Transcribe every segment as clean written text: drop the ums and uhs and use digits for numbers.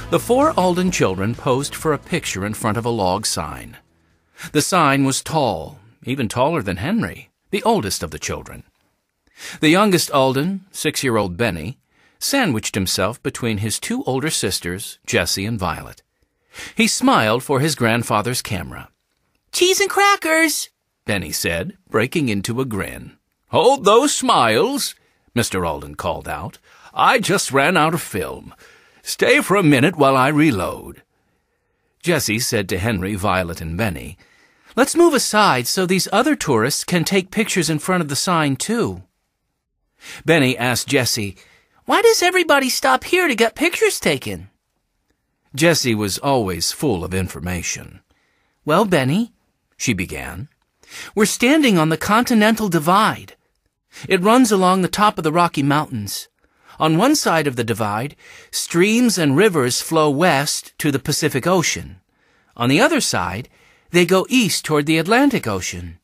The 4 Alden children posed for a picture in front of a log sign. The sign was tall, even taller than Henry, the oldest of the children. The youngest Alden, 6-year-old Benny, sandwiched himself between his 2 older sisters, Jessie and Violet. He smiled for his grandfather's camera. "Cheese and crackers," Benny said, breaking into a grin. "Hold those smiles," Mr. Alden called out. "I just ran out of film. Stay for a minute while I reload." Jessie said to Henry, Violet, and Benny, "Let's move aside so these other tourists can take pictures in front of the sign, too." Benny asked Jessie, "Why does everybody stop here to get pictures taken?" Jessie was always full of information. "Well, Benny," she began, "we're standing on the Continental Divide. It runs along the top of the Rocky Mountains. On one side of the divide, streams and rivers flow west to the Pacific Ocean. On the other side, they go east toward the Atlantic Ocean.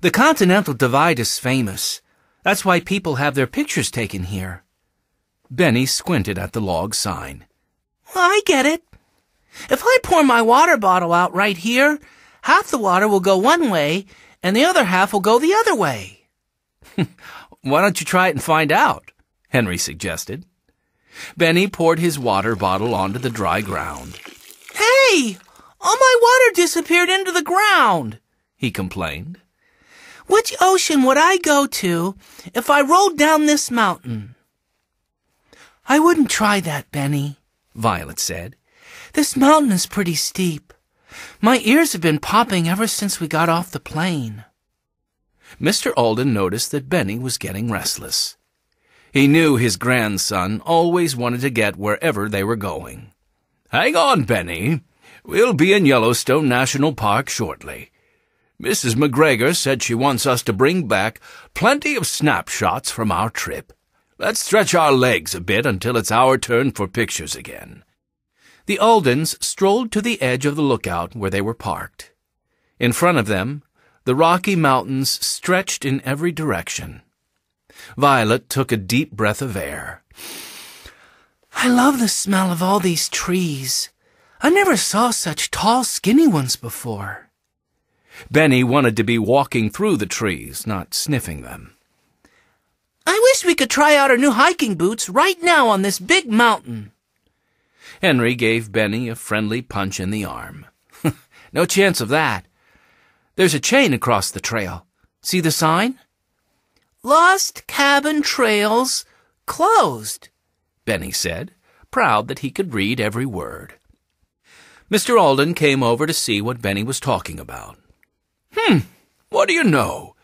The Continental Divide is famous. That's why people have their pictures taken here." Benny squinted at the log sign. "I get it. If I pour my water bottle out right here, half the water will go one way, and the other half will go the other way." "Why don't you try it and find out?" Henry suggested. Benny poured his water bottle onto the dry ground. "Hey! All my water disappeared into the ground," he complained. "Which ocean would I go to if I rolled down this mountain?" "I wouldn't try that, Benny," Violet said. "This mountain is pretty steep. My ears have been popping ever since we got off the plane." Mr. Alden noticed that Benny was getting restless. He knew his grandson always wanted to get wherever they were going. "Hang on, Benny. We'll be in Yellowstone National Park shortly. Mrs. McGregor said she wants us to bring back plenty of snapshots from our trip. Let's stretch our legs a bit until it's our turn for pictures again." The Aldens strolled to the edge of the lookout where they were parked. In front of them, the Rocky Mountains stretched in every direction. Violet took a deep breath of air. "I love the smell of all these trees. I never saw such tall, skinny ones before." Benny wanted to be walking through the trees, not sniffing them. "I wish we could try out our new hiking boots right now on this big mountain." Henry gave Benny a friendly punch in the arm. "No chance of that. There's a chain across the trail. See the sign?" "Lost Cabin Trails Closed," Benny said, proud that he could read every word. Mr. Alden came over to see what Benny was talking about. What do you know?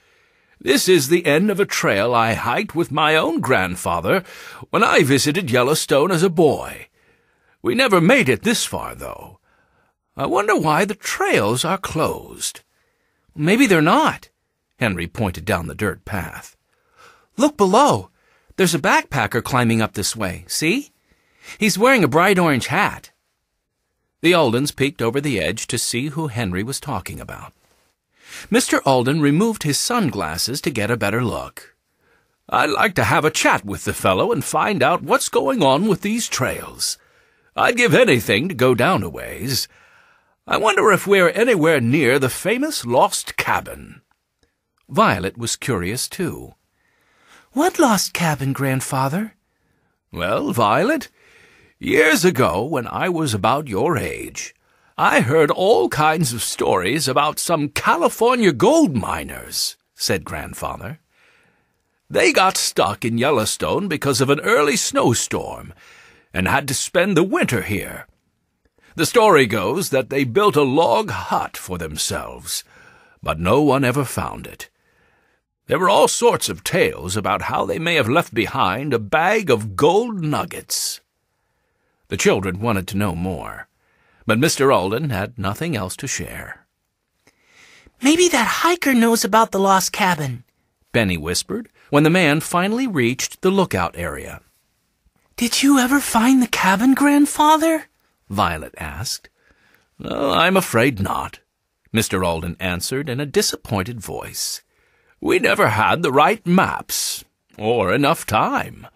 This is the end of a trail I hiked with my own grandfather when I visited Yellowstone as a boy. We never made it this far, though. I wonder why the trails are closed." "Maybe they're not." Henry pointed down the dirt path. "Look below. There's a backpacker climbing up this way, see? He's wearing a bright orange hat." The Aldens peeked over the edge to see who Henry was talking about. Mr. Alden removed his sunglasses to get a better look. "I'd like to have a chat with the fellow and find out what's going on with these trails. I'd give anything to go down a ways. I wonder if we're anywhere near the famous lost cabin." Violet was curious, too. "What lost cabin, Grandfather?" "Well, Violet, years ago, when I was about your age, I heard all kinds of stories about some California gold miners," said Grandfather. "They got stuck in Yellowstone because of an early snowstorm and had to spend the winter here. The story goes that they built a log hut for themselves, but no one ever found it. There were all sorts of tales about how they may have left behind a bag of gold nuggets." The children wanted to know more, but Mr. Alden had nothing else to share. "Maybe that hiker knows about the lost cabin," Benny whispered, when the man finally reached the lookout area. "Did you ever find the cabin, Grandfather?" Violet asked. "Oh, I'm afraid not," Mr. Alden answered in a disappointed voice. "We never had the right maps, or enough time.